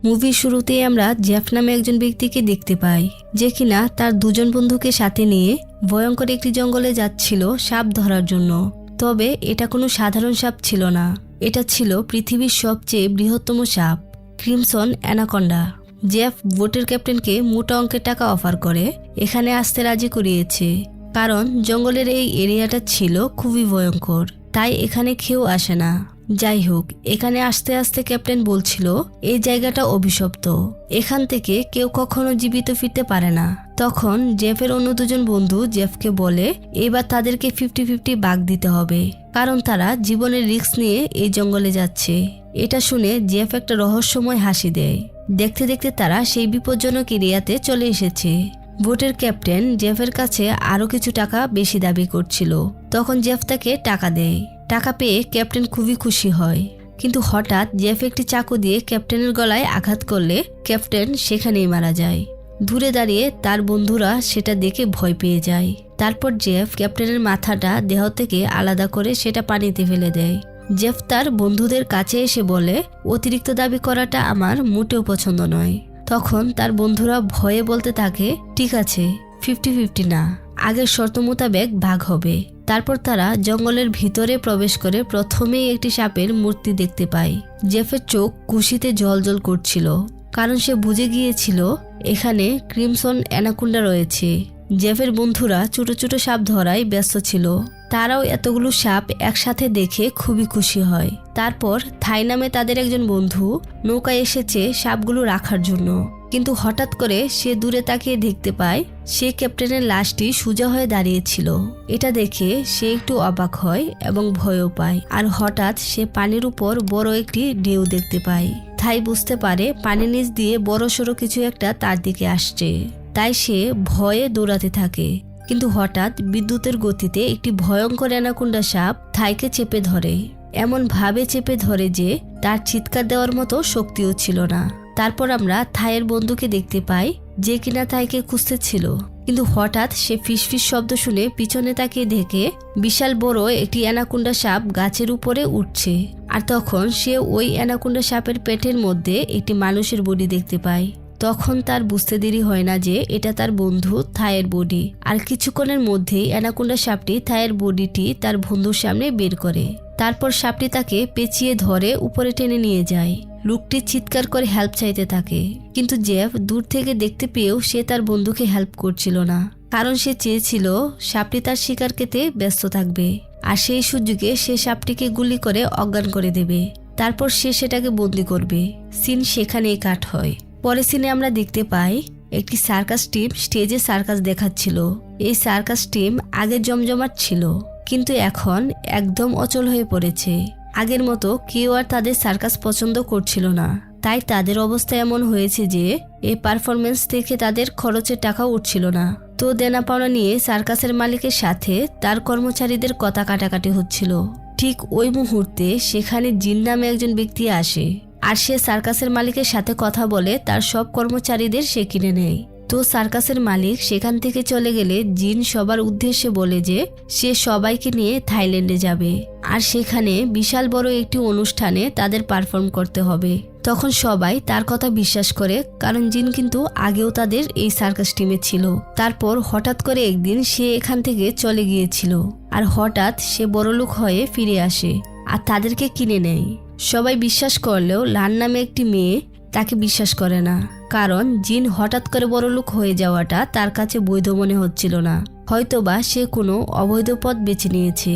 মুভির শুরুতেই আমরা জেফ নামে একজন ব্যক্তিকে দেখতে পাই, যে কিনা তার দুজন বন্ধুকে সাথে নিয়ে ভয়ঙ্কর একটি জঙ্গলে যাচ্ছিল সাপ ধরার জন্য। তবে এটা কোনো সাধারণ সাপ ছিল না, এটা ছিল পৃথিবীর সবচেয়ে বৃহত্তম সাপ, ক্রিমসন অ্যানাকন্ডা। জেফ বোটের ক্যাপ্টেনকে মোটা অঙ্কের টাকা অফার করে এখানে আসতে রাজি করিয়েছে, কারণ জঙ্গলের এই এরিয়াটা ছিল খুবই ভয়ঙ্কর, তাই এখানে কেউ আসে না। যাই হোক, এখানে আসতে আসতে ক্যাপ্টেন বলছিল এই জায়গাটা অভিশপ্ত, এখান থেকে কেউ কখনো জীবিত ফিরতে পারে না। তখন জেফের অন্য দুজন বন্ধু জেফকে বলে এবার তাদেরকে 50-50 ভাগ দিতে হবে, কারণ তারা জীবনের রিস্ক নিয়ে এই জঙ্গলে যাচ্ছে। এটা শুনে জেফ একটা রহস্যময় হাসি দেয়। দেখতে দেখতে তারা সেই বিপজ্জনক এরিয়াতে চলে এসেছে। বোটের ক্যাপ্টেন জেফের কাছে আরো কিছু টাকা বেশি দাবি করছিল, তখন জেফ তাকে টাকা দেয়। টাকা পেয়ে ক্যাপ্টেন খুবই খুশি হয়, কিন্তু হঠাৎ জেফ একটি চাকু দিয়ে ক্যাপ্টেনের গলায় আঘাত করলে ক্যাপ্টেন সেখানেই মারা যায়। দূরে দাঁড়িয়ে তার বন্ধুরা সেটা দেখে ভয় পেয়ে যায়। তারপর জেফ ক্যাপ্টেনের মাথাটা দেহ থেকে আলাদা করে সেটা পানিতে ফেলে দেয়। জেফ তার বন্ধুদের কাছে এসে বলে অতিরিক্ত দাবি করাটা আমার মোটেও পছন্দ নয়। তখন তার বন্ধুরা ভয়ে বলতে থাকে ঠিক আছে, 50-50 না, আগের শর্ত মোতাবেক ভাগ হবে। তারপর তারা জঙ্গলের ভিতরে প্রবেশ করে প্রথমেই একটি সাপের মূর্তি দেখতে পায়। জেফের চোখ খুশিতে জ্বলজ্বল করছিল, কারণ সে বুঝে গিয়েছিল এখানে ক্রিমসন অ্যানাকোন্ডা রয়েছে। জেফের বন্ধুরা ছোট ছোট সাপ ধরায় ব্যস্ত ছিল, তারাও এতগুলো সাপ একসাথে দেখে খুবই খুশি হয়। তারপর থাই নামে তাদের একজন বন্ধু নৌকায় এসেছে সাপগুলো রাখার জন্য, কিন্তু হঠাৎ করে সে দূরে তাকিয়ে দেখতে পায় সে ক্যাপ্টেনের লাশটি সোজা হয়ে দাঁড়িয়েছিল। এটা দেখে সে একটু অবাক হয় এবং ভয়ও পায়। আর হঠাৎ সে পানির উপর বড় একটি ঢেউ দেখতে পায়। থাই বুঝতে পারে পানির নিচ দিয়ে বড় সড়ো কিছু একটা তার দিকে আসছে, তাই সে ভয়ে দৌড়াতে থাকে। কিন্তু হঠাৎ বিদ্যুতের গতিতে একটি ভয়ঙ্কর অ্যানাকোন্ডা সাপ থাইকে চেপে ধরে, এমন ভাবে চেপে ধরে যে তার চিৎকার দেওয়ার মতো শক্তিও ছিল না। তারপর আমরা থাইয়ের বন্ধুকে দেখতে পাই, যে কিনা থাইকে খুঁজতেছিল, কিন্তু হঠাৎ সে ফিসফিস শব্দ শুনে পিছনে তাকিয়ে দেখে বিশাল বড় একটি অ্যানাকোন্ডা সাপ গাছের উপরে উঠছে। আর তখন সে ওই অ্যানাকোন্ডা সাপের পেটের মধ্যে একটি মানুষের বডি দেখতে পায়। তখন তার বুঝতে দেরি হয় না যে এটা তার বন্ধু থাইয়ের বডি। আর কিছুক্ষণের মধ্যেই অ্যানাকোন্ডা সাপটি থাইয়ের বডিটি তার বন্ধুর সামনে বের করে। তারপর সাপটি তাকে পেঁচিয়ে ধরে উপরে টেনে নিয়ে যায়। লোকটি চিৎকার করে হেল্প চাইতে থাকে, কিন্তু জেফ দূর থেকে দেখতে পেয়েও সে তার বন্ধুকে হেল্প করছিল না, কারণ সে চেয়েছিল সাপটি তার শিকার খেতে ব্যস্ত থাকবে। আর সেই সুযোগে সে সাপটিকে গুলি করে অজ্ঞান করে দেবে। তারপর সে সেটাকে বন্দি করবে। সিন সেখানেই কাট হয়। পরে সিনে আমরা দেখতে পাই একটি সার্কাস টিম স্টেজে সার্কাস দেখাচ্ছিল। এই সার্কাস টিম আগে জমজমাট ছিল, কিন্তু এখন একদম অচল হয়ে পড়েছে। আগের মতো কেউ আর তাদের সার্কাস পছন্দ করছিল না, তাই তাদের অবস্থা এমন হয়েছে যে এই পারফরমেন্স থেকে তাদের খরচের টাকা উঠছিল না। তো দেনা পাওনা নিয়ে সার্কাসের মালিকের সাথে তার কর্মচারীদের কথা কাটাকাটি হচ্ছিল। ঠিক ওই মুহূর্তে সেখানে জিন নামে একজন ব্যক্তি আসে, আর সে সার্কাসের মালিকের সাথে কথা বলে তার সব কর্মচারীদের সে কিনে নেয়। তো সার্কাসের মালিক সেখান থেকে চলে গেলে জিন সবার উদ্দেশ্যে বলে যে সে সবাইকে নিয়ে থাইল্যান্ডে যাবে, আর সেখানে বিশাল বড় একটি অনুষ্ঠানে তাদের পারফর্ম করতে হবে। তখন সবাই তার কথা বিশ্বাস করে, কারণ জিন কিন্তু আগেও তাদের এই সার্কাস টিমে ছিল। তারপর হঠাৎ করে একদিন সে এখান থেকে চলে গিয়েছিল, আর হঠাৎ সে বড়লোক হয়ে ফিরে আসে আর তাদেরকে কিনে নেয়। সবাই বিশ্বাস করলেও লান নামে একটি মেয়ে তাকে বিশ্বাস করে না, কারণ জিন হঠাৎ করে বড়লোক হয়ে যাওয়াটা তার কাছে বৈধ মনে হচ্ছিল না। হয়তোবা সে কোনো অবৈধ পথ বেছে নিয়েছে,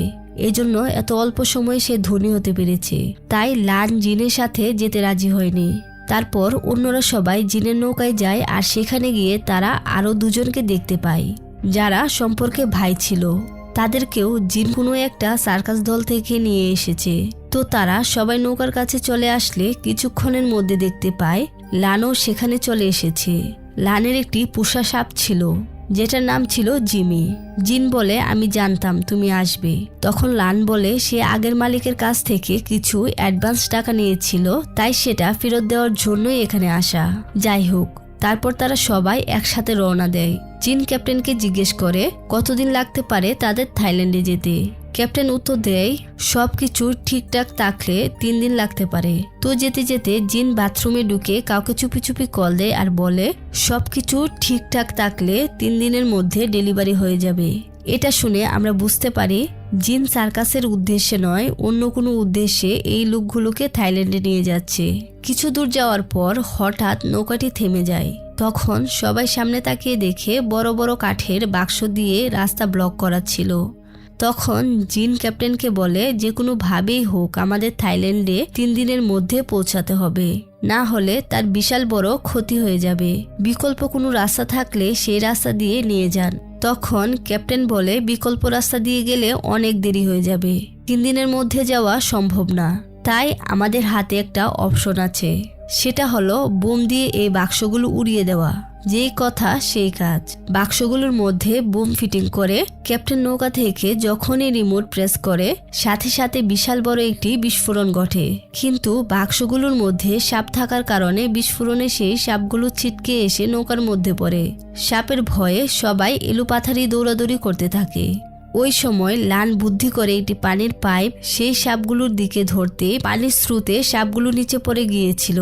এজন্য এত অল্প সময়ে সে ধনী হতে পেরেছে। তাই লান জিনের সাথে যেতে রাজি হয়নি। তারপর অন্যরা সবাই জিনের নৌকায় যায়, আর সেখানে গিয়ে তারা আরো দুজনকে দেখতে পায় যারা সম্পর্কে ভাই ছিল। তাদেরকেও জিন কোনো একটা সার্কাস দল থেকে নিয়ে এসেছে। তো তারা সবাই নৌকার কাছে চলে আসলে কিছুক্ষণের মধ্যে দেখতে পায় লানও সেখানে চলে এসেছে। লানের একটি পোষা সাপ ছিল, যেটার নাম ছিল জিমি। জিন বলে আমি জানতাম তুমি আসবে। তখন লান বলে সে আগের মালিকের কাছ থেকে কিছু অ্যাডভান্স টাকা নিয়েছিল, তাই সেটা ফেরত দেওয়ার জন্যই এখানে আসা। যাই হোক, তারপর তারা সবাই একসাথে রওনা দেয়। জিন ক্যাপ্টেনকে জিজ্ঞেস করে কতদিন লাগতে পারে তাদের থাইল্যান্ডে যেতে। ক্যাপ্টেন উত্তর দেয়, সবকিছু ঠিকঠাক থাকলে 3 দিন লাগতে পারে। তো যেতে যেতে জিন বাথরুমে ঢুকে কাউকে চুপি চুপি কল দেয় আর বলে সবকিছু ঠিকঠাক থাকলে 3 দিনের মধ্যে ডেলিভারি হয়ে যাবে। এটা শুনে আমরা বুঝতে পারি জিন সার্কাসের উদ্দেশ্যে নয়, অন্য কোনো উদ্দেশ্যে এই লোকগুলোকে থাইল্যান্ডে নিয়ে যাচ্ছে। কিছু দূর যাওয়ার পর হঠাৎ নৌকাটি থেমে যায়। তখন সবাই সামনে তাকিয়ে দেখে বড় বড় কাঠের বাক্স দিয়ে রাস্তা ব্লক করা ছিল। তখন জিন ক্যাপ্টেনকে বলে যে কোনো ভাবেই হোক আমাদের থাইল্যান্ডে 3 দিনের মধ্যে পৌঁছাতে হবে, না হলে তার বিশাল বড় ক্ষতি হয়ে যাবে। বিকল্প কোনো রাস্তা থাকলে সেই রাস্তা দিয়ে নিয়ে যান। তখন ক্যাপ্টেন বলে বিকল্প রাস্তা দিয়ে গেলে অনেক দেরি হয়ে যাবে, 3 দিনের মধ্যে যাওয়া সম্ভব না। তাই আমাদের হাতে একটা অপশন আছে, সেটা হলো বোম দিয়ে এই বাক্সগুলো উড়িয়ে দেওয়া। যেই কথা সেই কাজ। বাক্সগুলোর মধ্যে বোম ফিটিং করে ক্যাপ্টেন নৌকা থেকে যখনই রিমোট প্রেস করে সাথে সাথে বিশাল বড় একটি বিস্ফোরণ ঘটে। কিন্তু বাক্সগুলোর মধ্যে সাপ থাকার কারণে বিস্ফোরণে সেই সাপগুলো ছিটকে এসে নৌকার মধ্যে পড়ে। সাপের ভয়ে সবাই এলোপাথারি দৌড়াদৌড়ি করতে থাকে। ওই সময় লান বুদ্ধি করে একটি পানির পাইপ সেই সাপগুলোর দিকে ধরতে পানির স্রোতে সাপগুলো নিচে পড়ে গিয়েছিল।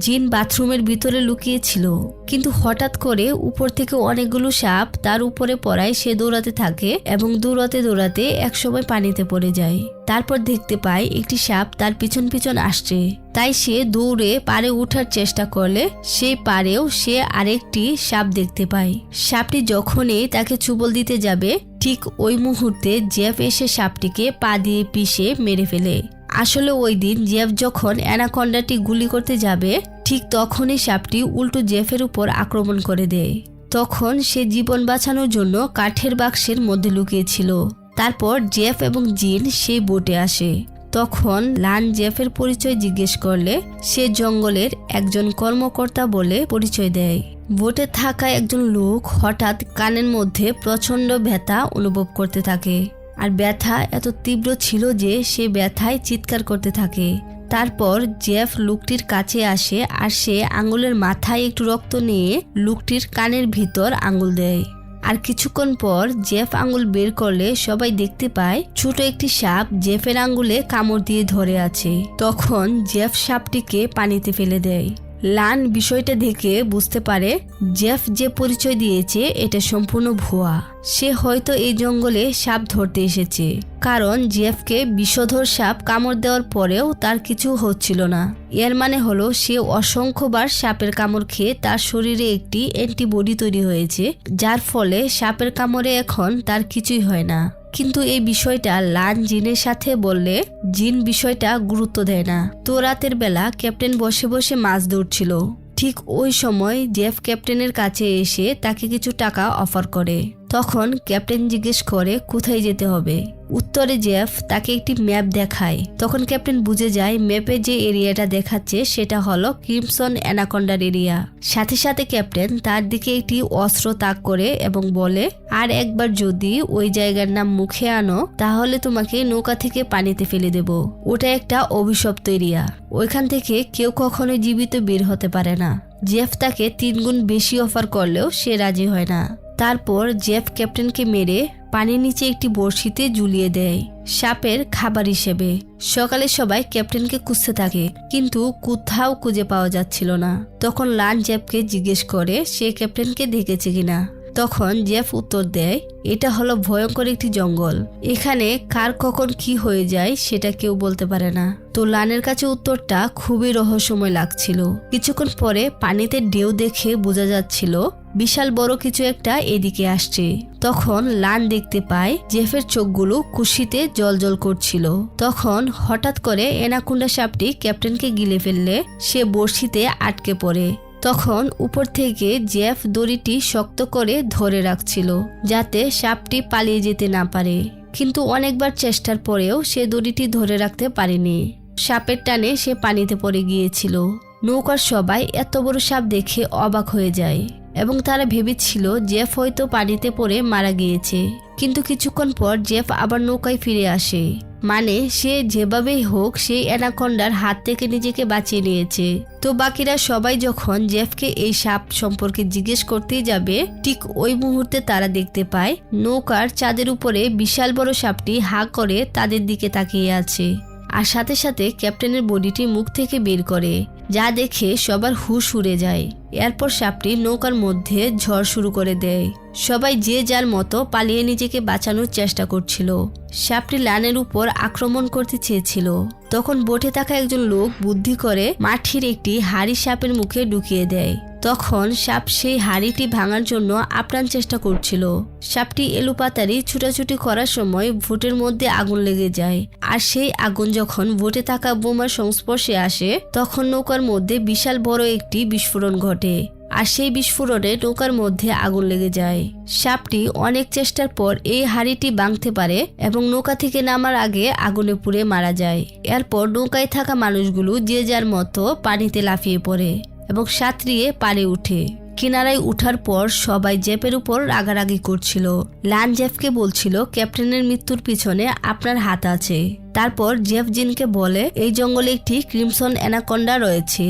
জিন বাথরুমের ভিতরে লুকিয়েছিল, কিন্তু হঠাৎ করে উপর থেকে অনেকগুলো সাপ তার উপরে পড়ায় সে দৌড়াতে থাকে এবং দৌড়াতে দৌড়াতে একসময় পানিতে পড়ে যায়। তারপর দেখতে পায় একটি সাপ তার পিছন পিছন আসছে। তাই সে দৌড়ে পাড়ে ওঠার চেষ্টা করলে সেই পাড়েও সে আরেকটি সাপ দেখতে পায়। সাপটি যখনই তাকে চুবল দিতে যাবে ঠিক ওই মুহূর্তে জেফ এসে সাপটিকে পা দিয়ে পিষে মেরে ফেলে। আসলে ওই দিন জেফ যখন অ্যানাকন্ডাটি গুলি করতে যাবে ঠিক তখনই সাপটি উল্টো জেফের উপর আক্রমণ করে দেয়। তখন সে জীবন বাঁচানোর জন্য কাঠের বাক্সের মধ্যে লুকিয়েছিল। তারপর জেফ এবং জিন সেই বোটে আসে। তখন লান জেফের পরিচয় জিজ্ঞেস করলে সে জঙ্গলের একজন কর্মকর্তা বলে পরিচয় দেয়। বোটে থাকা একজন লোক হঠাৎ কানের মধ্যে প্রচন্ড ব্যথা অনুভব করতে থাকে, আর ব্যথা এত তীব্র ছিল যে সে ব্যথায় চিৎকার করতে থাকে। তারপর জেফ লোকটির কাছে আসে আর সে আঙুলের মাথায় একটু রক্ত নিয়ে লোকটির কানের ভিতর আঙুল দেয়। আর কিছুক্ষণ পর জেফ আঙুল বের করলে সবাই দেখতে পায় ছোট একটি সাপ জেফের আঙুলে কামড় দিয়ে ধরে আছে। তখন জেফ সাপটিকে পানিতে ফেলে দেয়। লান বিষয়টা দেখে বুঝতে পারে জেফ যে পরিচয় দিয়েছে এটা সম্পূর্ণ ভুয়া। সে হয়তো এই জঙ্গলে সাপ ধরতে এসেছে, কারণ জেফকে বিষধর সাপ কামড় দেওয়ার পরেও তার কিছু হচ্ছিল না। এর মানে হলো সে অসংখ্যবার সাপের কামড় খেয়ে তার শরীরে একটি অ্যান্টিবডি তৈরি হয়েছে, যার ফলে সাপের কামড়ে এখন তার কিছুই হয় না। কিন্তু এই বিষয়টা লান জিনের সাথে বললে জিন বিষয়টা গুরুত্ব দেয় না। তো রাতের বেলা ক্যাপ্টেন বসে বসে মাছ ধরছিল। ঠিক ওই সময় জেফ ক্যাপ্টেনের কাছে এসে তাকে কিছু টাকা অফার করে। তখন ক্যাপ্টেন জিজ্ঞেস করে কোথায় যেতে হবে। উত্তরে জেফ তাকে একটি ম্যাপ দেখায়। তখন ক্যাপ্টেন বুঝে যায় ম্যাপে যে এরিয়াটা দেখাচ্ছে সেটা হলো ক্রিমসন অ্যানাকন্ডার এরিয়া। সাথে সাথে ক্যাপ্টেন তার দিকে একটি অস্ত্র তাক করে এবং বলে, আর একবার যদি ওই জায়গার নাম মুখে আনো তাহলে তোমাকে নৌকা থেকে পানিতে ফেলে দেব। ওটা একটা অভিশপ্ত এরিয়া, ওইখান থেকে কেউ কখনো জীবিত বের হতে পারে না। জেফ তাকে 3 গুণ বেশি অফার করলেও সে রাজি হয় না। তারপর জেফ ক্যাপ্টেনকে মেরে পানির নিচে একটি বড়শিতে ঝুলিয়ে দেয় সাপের খাবার হিসেবে। সকালে সবাই ক্যাপ্টেনকে খুঁজতে থাকে, কিন্তু কোথাও খুঁজে পাওয়া যাচ্ছিল না। তখন লান জেফকে জিজ্ঞেস করে সে ক্যাপ্টেনকে দেখেছে কিনা। তখন জেফ উত্তর দেয়, এটা হলো ভয়ঙ্কর একটি জঙ্গল, এখানে কার কখন কি হয়ে যায় সেটা কেউ বলতে পারে না। তো লানের কাছে উত্তরটা খুবই রহস্যময় লাগছিল। কিছুক্ষণ পরে পানিতে ঢেউ দেখে বোঝা যাচ্ছিল বিশাল বড় কিছু একটা এদিকে আসছে। তখন লান দেখতে পায় জেফের চোখগুলো খুশিতে জ্বলজ্বল করছিল। তখন হঠাৎ করে অ্যানাকোন্ডা সাপটি ক্যাপ্টেনকে গিলে ফেললে সে বড়শিতে আটকে পড়ে। তখন উপর থেকে জেফ দড়িটি শক্ত করে ধরে রাখছিল যাতে সাপটি পালিয়ে যেতে না পারে, কিন্তু অনেকবার চেষ্টার পরেও সে দড়িটি ধরে রাখতে পারেনি। সাপের টানে সে পানিতে পড়ে গিয়েছিল। নৌকার সবাই এত বড় সাপ দেখে অবাক হয়ে যায় এবং তারা ভেবেছিল জেফ হয়তো পানিতে পড়ে মারা গিয়েছে। কিন্তু কিছুক্ষণ পর জেফ আবার নৌকায় ফিরে আসে। মানে সে যেভাবেই হোক সেই অ্যানাকন্ডার হাত থেকে নিজেকে বাঁচিয়ে নিয়েছে। তো বাকিরা সবাই যখন জেফকে এই সাপ সম্পর্কে জিজ্ঞেস করতেই যাবে, ঠিক ওই মুহূর্তে তারা দেখতে পায় নৌকার চাঁদের উপরে বিশাল বড় সাপটি হা করে তাদের দিকে তাকিয়ে আছে। আর সাথে সাথে ক্যাপ্টেনের বডিটি মুখ থেকে বের করে, যা দেখে সবার হুঁশ উড়ে যায়। এরপর সাপটি নৌকার মধ্যে ঝড় শুরু করে দেয়। সবাই যে যার মতো পালিয়ে নিজেকে বাঁচানোর চেষ্টা করছিল। সাপটি লানের উপর আক্রমণ করতে চেয়েছিল। তখন বোটে থাকা একজন লোক বুদ্ধি করে মাটির একটি হাড়ি সাপের মুখে ঢুকিয়ে দেয়। তখন সাপ সেই হাড়িটি ভাঙার জন্য আপ্রাণ চেষ্টা করছিল। সাপটি এলোপাতাড়ি ছুটাছুটি করার সময় ভোটের মধ্যে আগুন লেগে যায়। আর সেই আগুন যখন ভোটে থাকা বোমার সংস্পর্শে আসে, তখন নৌকার মধ্যে বিশাল বড় একটি বিস্ফোরণ ঘটে। আর সেই বিস্ফোরণে নৌকার মধ্যে আগুন লেগে যায়। সাপটি অনেক চেষ্টার পর এই হাড়িটি ভাঙতে পারে এবং নৌকা থেকে নামার আগে আগুনে পুড়ে মারা যায়। এরপর নৌকায় থাকা মানুষগুলো যে যার মতো পানিতে লাফিয়ে পড়ে এবং সাঁতরিয়ে পাড়ে উঠে। কিনারায় উঠার পর সবাই জেফের উপর রাগারাগি করছিল। লান জেফকে বলছিল ক্যাপ্টেনের মৃত্যুর পিছনে আপনার হাত আছে। তারপর জেফ জিনকে বলে এই জঙ্গলে একটি ক্রিমসন অ্যানাকন্ডা রয়েছে।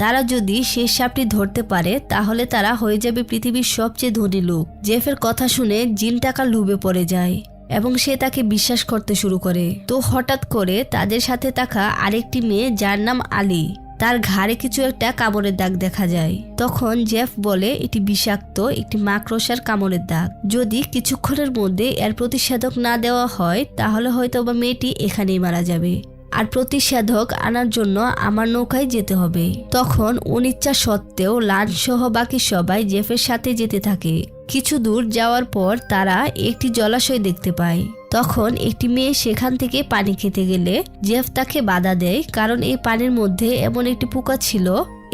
তারা যদি সেই সাপটি ধরতে পারে তাহলে তারা হয়ে যাবে পৃথিবীর সবচেয়ে ধনী লোক। জেফের কথা শুনে জিন টাকা লোভে পড়ে যায় এবং সে তাকে বিশ্বাস করতে শুরু করে। তো হঠাৎ করে তাদের সাথে থাকা আরেকটি মেয়ে, যার নাম আলী, তার ঘাড়ে কিছু একটা কামড়ের দাগ দেখা যায়। তখন জেফ বলে এটি বিষাক্ত একটি মাকড়সার কামড়ের দাগ। যদি কিছুক্ষণের মধ্যে এর প্রতিষেধক না দেওয়া হয় তাহলে হয়তোবা মেয়েটি এখানেই মারা যাবে। আর প্রতিষেধক আনার জন্য আমার নৌকায় যেতে হবে। তখন অনিচ্ছা সত্ত্বেও লান সহ বাকি সবাই জেফের সাথে যেতে থাকে। কিছু দূর যাওয়ার পর তারা একটি জলাশয় দেখতে পায়। তখন একটি মেয়ে সেখান থেকে পানি খেতে গেলে জেফ তাকে বাধা দেয়, কারণ এই পানির মধ্যে এমন একটি পোকা ছিল।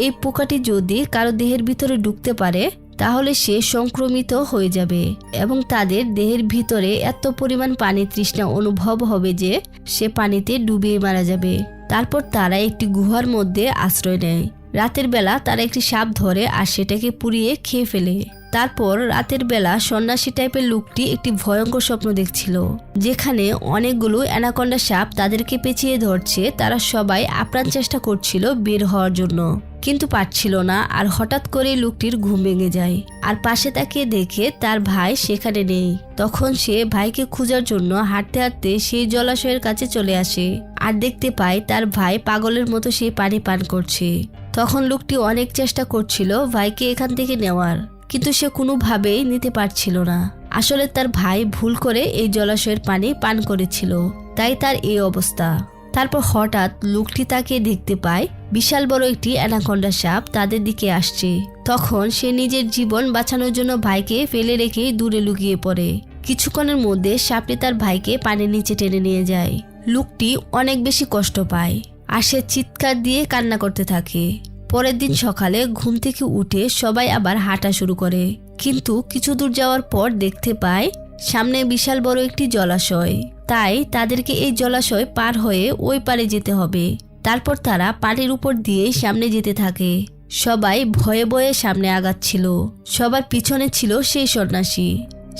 এই পোকাটি যদি কারো দেহের ভিতরে ঢুকতে পারে তাহলে সে সংক্রমিত হয়ে যাবে এবং তাদের দেহের ভিতরে এত পরিমাণ পানি তৃষ্ণা অনুভব হবে যে সে পানিতে ডুবিয়ে মারা যাবে। তারপর তারা একটি গুহার মধ্যে আশ্রয় নেয়। রাতের বেলা তারা একটি সাপ ধরে আর সেটাকে পুড়িয়ে খেয়ে ফেলে। তারপর রাতের বেলা সন্ন্যাসী টাইপের লোকটি একটি ভয়ঙ্কর স্বপ্ন দেখছিল, যেখানে অনেকগুলো অ্যানাকন্ডা সাপ তাদেরকে পেঁচিয়ে ধরছে। তারা সবাই আপ্রাণ চেষ্টা করছিল বের হওয়ার জন্য, কিন্তু পারছিল না। আর হঠাৎ করে লোকটির ঘুম ভেঙে যায় আর পাশে তাকিয়ে দেখে তার ভাই সেখানে নেই। তখন সে ভাইকে খোঁজার জন্য হাঁটতে হাঁটতে সেই জলাশয়ের কাছে চলে আসে আর দেখতে পায় তার ভাই পাগলের মতো সেই পানি পান করছে। তখন লোকটি অনেক চেষ্টা করছিল ভাইকে এখান থেকে নেওয়ার, কিন্তু সে কোনোভাবেই নিতে পারছিল না। আসলে তার ভাই ভুল করে এই জলাশয়ের পানি পান করেছিল, তাই তার এই অবস্থা। তারপর হঠাৎ লোকটি তাকে দেখতে পায় বিশাল বড় একটি অ্যানাকন্ডা সাপ তাদের দিকে আসছে। তখন সে নিজের জীবন বাঁচানোর জন্য ভাইকে ফেলে রেখে দূরে লুকিয়ে পড়ে। কিছুক্ষণের মধ্যে সাপটি তার ভাইকে পানির নিচে টেনে নিয়ে যায়। লোকটি অনেক বেশি কষ্ট পায় আর সে চিৎকার দিয়ে কান্না করতে থাকে। পরের দিন সকালে ঘুম থেকে উঠে সবাই আবার হাঁটা শুরু করে, কিন্তু কিছু দূর যাওয়ার পর দেখতে পায় সামনে বিশাল বড় একটি জলাশয়। তাই তাদেরকে এই জলাশয় পার হয়ে ওই পারে যেতে হবে। তারপর তারা পানির উপর দিয়ে সামনে যেতে থাকে। সবাই ভয়ে ভয়ে সামনে আগাচ্ছিল। সবার পিছনে ছিল সেই সন্ন্যাসী।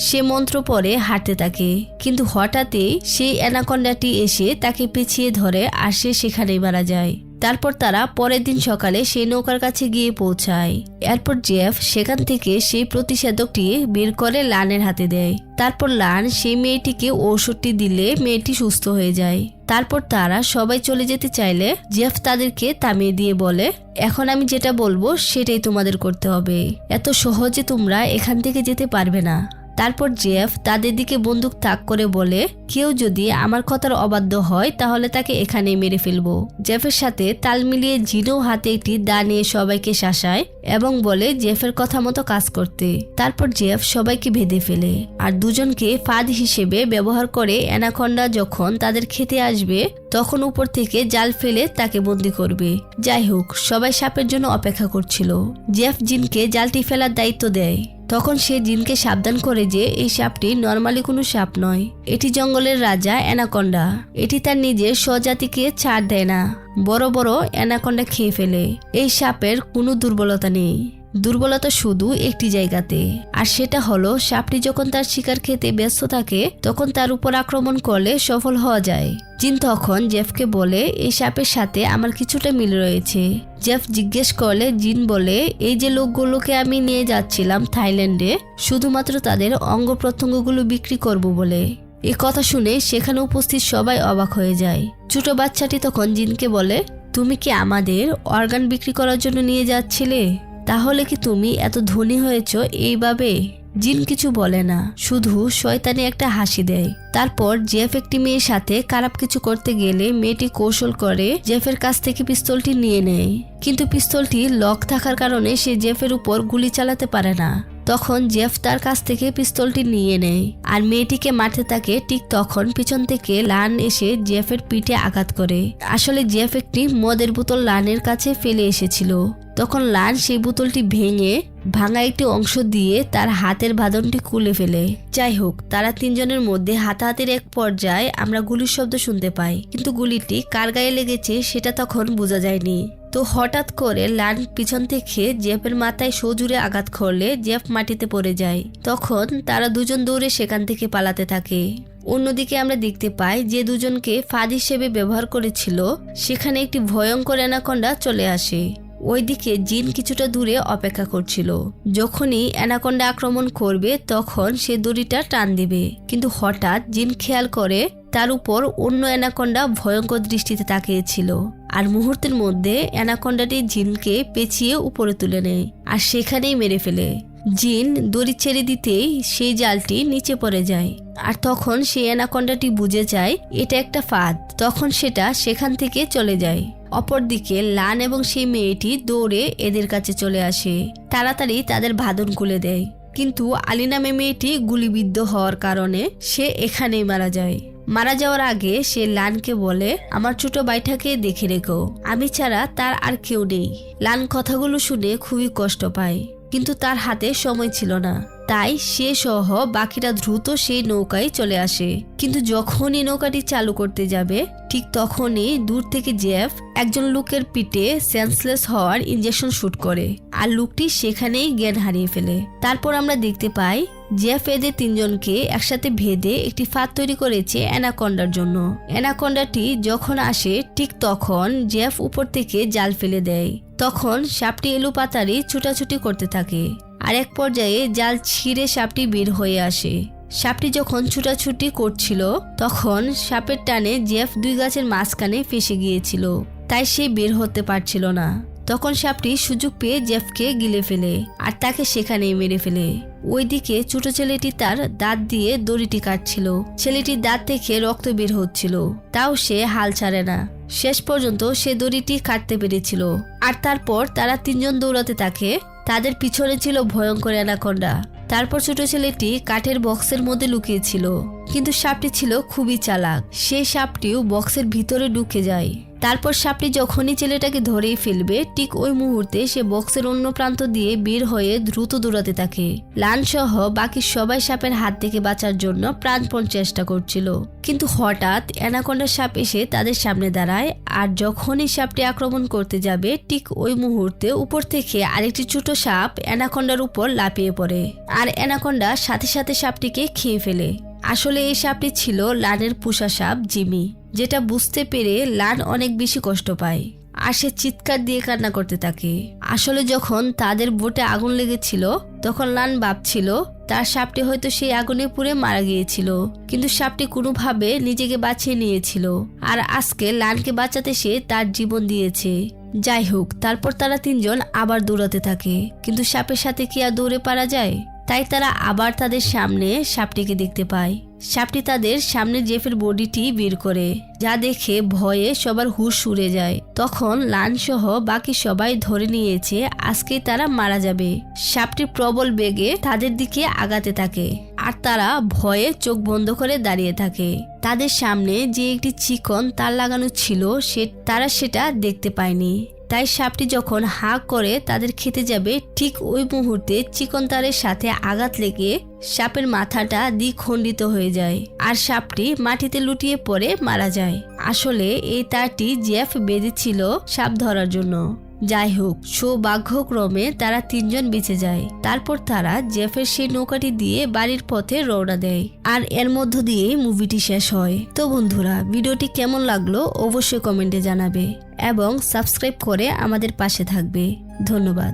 সে মন্ত্র পড়ে হাঁটতে থাকে, কিন্তু হঠাৎই সেই অ্যানাকন্ডাটি এসে তাকে পেঁচিয়ে ধরে আর সে সেখানেই মারা যায়। তারপর তারা পরের দিন সকালে সেই নৌকার কাছে গিয়ে পৌঁছায়। এরপর জেফ সেখান থেকে সেই প্রতিষেধকটি বের করে লানের হাতে দেয়। তারপর লান সেই মেয়েটিকে ঔষধটি দিলে মেয়েটি সুস্থ হয়ে যায়। তারপর তারা সবাই চলে যেতে চাইলে জেফ তাদেরকে থামিয়ে দিয়ে বলে, এখন আমি যেটা বলবো সেটাই তোমাদের করতে হবে। এত সহজে তোমরা এখান থেকে যেতে পারবে না। তারপর জেফ তাদের দিকে বন্দুক তাক করে বলে, কেউ যদি আমার কথার অবাধ্য হয় তাহলে তাকে এখানেই মেরে ফেলবো। জেফের সাথে তাল মিলিয়ে জিনও হাতে একটি দা নিয়ে সবাইকে শাসায় এবং বলে জেফের কথা মতো কাজ করতে। তারপর জেফ সবাইকে বেঁধে ফেলে আর দুজনকে ফাঁদ হিসেবে ব্যবহার করে অ্যানাকন্ডা যখন তাদের খেতে আসবে তখন উপর থেকে জাল ফেলে তাকে বন্দি করবে। যাই হোক, সবাই সাপের জন্য অপেক্ষা করছিল। জেফ জিনকে জালটি ফেলার দায়িত্ব দেয়। তখন সে জিনকে সাবধান করে যে এই সাপটি নর্মালি কোনো সাপ নয়, এটি জঙ্গলের রাজা অ্যানাকন্ডা। এটি তার নিজের স্বজাতিকে ছাড় দেয় না, বড় বড় অ্যানাকন্ডা খেয়ে ফেলে। এই সাপের কোনো দুর্বলতা নেই। দুর্বলতা শুধু একটি জায়গাতে, আর সেটা হলো সাপটি যখন তার শিকার খেতে ব্যস্ত থাকে তখন তার উপর আক্রমণ করলে সফল হওয়া যায়। জিন তখন জেফকে বলে, এই সাপের সাথে আমার কিছুটা মিল রয়েছে। জেফ জিজ্ঞেস করলে জিন বলে, এই যে লোকগুলোকে আমি নিয়ে যাচ্ছিলাম থাইল্যান্ডে শুধুমাত্র তাদের অঙ্গ প্রত্যঙ্গগুলো বিক্রি করব বলে। এ কথা শুনে সেখানে উপস্থিত সবাই অবাক হয়ে যায়। ছোট বাচ্চাটি তখন জিনকে বলে, তুমি কি আমাদের অর্গান বিক্রি করার জন্য নিয়ে যাচ্ছিলে? তাহলে কি তুমি এত ধনী হয়েছো এইভাবে? জিন কিছু বলে না, শুধু শয়তানি একটা হাসি দেয়। তারপর জেফ একটি মেয়ের সাথে খারাপ কিছু করতে গেলে মেয়েটি কৌশল করে জেফের কাছ থেকে পিস্তলটি নিয়ে নেয়, কিন্তু পিস্তলটি লক থাকার কারণে সে জেফের উপর গুলি চালাতে পারে না। তখন জেফ তার কাছ থেকে পিস্তলটি নিয়ে নেয় আর মেয়েটিকে মারতে থাকে। ঠিক তখন পিছন থেকে লান এসে জেফের পিঠে আঘাত করে। আসলে জেফ একটি মদের বোতল লানের কাছে ফেলে এসেছিল। তখন লান সেই বোতলটি ভেঙে ভাঙা একটি অংশ দিয়ে তার হাতের বাঁধনটি খুলে ফেলে। যাই হোক, তারা তিনজনের মধ্যে হাতাহাতির এক পর্যায়ে আমরা গুলির শব্দ শুনতে পাই, কিন্তু গুলিটি কার গায়ে লেগেছে সেটা তখন বোঝা যায়নি। তো হঠাৎ করে লান পিছন থেকে জেফের মাথায় সজোরে আঘাত করলে জেফ মাটিতে পড়ে যায়। তখন তারা দুজন দৌড়ে সেখান থেকে পালাতে থাকে। অন্যদিকে আমরা দেখতে পাই যে দুজনকে ফাঁদ হিসেবে ব্যবহার করেছিল সেখানে একটি ভয়ঙ্কর অ্যানাকোন্ডা চলে আসে। ওইদিকে জিন কিছুটা দূরে অপেক্ষা করছিল। যখনই অ্যানাকোন্ডা আক্রমণ করবে তখন সে দড়িটা টান দিবে, কিন্তু হঠাৎ জিন খেয়াল করে তার উপর অন্য অ্যানাকোন্ডা ভয়ঙ্কর দৃষ্টিতে তাকিয়েছিল, আর মুহূর্তের মধ্যে অ্যানাকোন্ডাটি জিনকে পেঁচিয়ে উপরে তুলে নেয় আর সেখানেই মেরে ফেলে। জিন দড়ি ছেড়ে দিতেই সেই জালটি নিচে পড়ে যায়, আর তখন সেই অ্যানাকোন্ডাটি বুঝে যায় এটা একটা ফাঁদ। তখন সেটা সেখান থেকে চলে যায়। অপরদিকে লান এবং সেই মেয়েটি দৌড়ে এদের কাছে চলে আসে। তাড়াতাড়ি তাদের বাঁধন খুলে দেয়, কিন্তু আলী নামে মেয়েটি গুলিবিদ্ধ হওয়ার কারণে সে এখানেই মারা যায়। মারা যাওয়ার আগে সে লানকে বলে, আমার ছোট ভাইটাকে দেখে রেখো, আমি ছাড়া তার আর কেউ নেই। লান কথাগুলো শুনে খুবই কষ্ট পায়, কিন্তু তার হাতে সময় ছিল না, তাই সে সহ বাকিরা দ্রুত সেই নৌকায় চলে আসে। কিন্তু যখনই নৌকাটি চালু করতে যাবে ঠিক তখনই দূর থেকে জেফ একজন লোকের পিঠে সেন্সলেস হওয়ার ইনজেকশন শুট করে, আর লোকটি সেখানেই জ্ঞান হারিয়ে ফেলে। তারপর আমরা দেখতে পাই জেফ এদের তিনজনকে একসাথে ভেদে একটি ফাঁদ তৈরি করেছে অ্যানাকোন্ডার জন্য। অ্যানাকোন্ডাটি যখন আসে ঠিক তখন জেফ উপর থেকে জাল ফেলে দেয়। তখন সাপটি এলোপাতাড়ি ছুটাছুটি করতে থাকে, আর এক পর্যায়ে জাল ছিঁড়ে সাপটি বের হয়ে আসে। সাপটি যখন ছুটাছুটি করছিল তখন সাপের টানে জেফ দুই গাছের মাঝখানে ফেসে গিয়েছিল, তাই সে বের হতে পারছিল না। তখন সাপটি সুযোগ পেয়ে জেফকে গিলে ফেলে আর তাকে সেখানেই মেরে ফেলে। ওইদিকে ছোট ছেলেটি তার দাঁত দিয়ে দড়িটি কাটছিল। ছেলেটির দাঁত থেকে রক্ত বের হচ্ছিল, তাও সে হাল ছাড়ে না। শেষ পর্যন্ত সে দড়িটি কাটতে পেরেছিল। আর তারপর তারা তিনজন দৌড়াতে থাকে। তাদের পিছনে ছিল ভয়ঙ্কর অ্যানাকোন্ডা। তারপর ছোট ছেলেটি কাঠের বক্সের মধ্যে লুকিয়েছিল, কিন্তু সাপটি ছিল খুবই চালাক। সেই সাপটিও বক্সের ভিতরে ঢুকে যায়। তারপর সাপটি যখনই ছেলেটাকে ধরেই ফেলবে ঠিক ওই মুহূর্তে সে বক্সের অন্য প্রান্ত দিয়ে বের হয়ে দ্রুত দৌড়াতে থাকে। লান সহ বাকি সবাই সাপের হাত থেকে বাঁচার জন্য প্রাণপণ চেষ্টা করছিল, কিন্তু হঠাৎ অ্যানাকোন্ডা সাপ এসে তাদের সামনে দাঁড়ায়। আর যখনই সাপটি আক্রমণ করতে যাবে ঠিক ওই মুহূর্তে উপর থেকে আরেকটি ছোট সাপ অ্যানাকোন্ডার উপর লাফিয়ে পড়ে, আর অ্যানাকোন্ডা সাথে সাথে সাপটিকে খেয়ে ফেলে। আসলে এই সাপটি ছিল লানের পোষা সাপ জিমি, যেটা বুঝতে পেরে লান অনেক বেশি কষ্ট পায় আর সে চিৎকার দিয়ে কান্না করতে থাকে। আসলে যখন তাদের বোটে আগুন লেগেছিল তখন লান ভাবছিল তার সাপটি হয়তো সেই আগুনে পুড়ে মারা গিয়েছিল, কিন্তু সাপটি কোনোভাবে নিজেকে বাঁচিয়ে নিয়েছিল, আর আজকে লানকে বাঁচাতে সে তার জীবন দিয়েছে। যাই হোক, তারপর তারা তিনজন আবার দৌড়াতে থাকে, কিন্তু সাপের সাথে কি আর দৌড়ে পারা যায়? তাই তারা আবার তাদের সামনে সাপটিকে দেখতে পায়। সাপটি তাদের সামনে জেফের বডিটি বের করে, যা দেখে ভয়ে সবার হুঁশ উড়ে যায়। তখন লান সহ বাকি সবাই ধরে নিয়েছে আজকেই তারা মারা যাবে। সাপটি প্রবল বেগে তাদের দিকে আগাতে থাকে, আর তারা ভয়ে চোখ বন্ধ করে দাঁড়িয়ে থাকে। তাদের সামনে যে একটি চিকন তার লাগানো ছিল তারা সেটা দেখতে পায়নি। তাই সাপটি যখন হাঁ করে তাদের খেতে যাবে ঠিক ওই মুহূর্তে চিকন তারের সাথে আঘাত লেগে সাপের মাথাটা দ্বিখণ্ডিত হয়ে যায়, আর সাপটি মাটিতে লুটিয়ে পড়ে মারা যায়। আসলে এই তারটি জেফ বেঁধেছিল সাপ ধরার জন্য। যাই হোক, সৌভাগ্যক্রমে তারা 3 জন বেঁচে যায়। তারপর তারা জেফের সেই নৌকাটি দিয়ে বাড়ির পথে রওনা দেয়, আর এর মধ্য দিয়ে মুভিটি শেষ হয়। তো বন্ধুরা, ভিডিওটি কেমন লাগলো অবশ্যই কমেন্টে জানাবে এবং সাবস্ক্রাইব করে আমাদের পাশে থাকবে। ধন্যবাদ।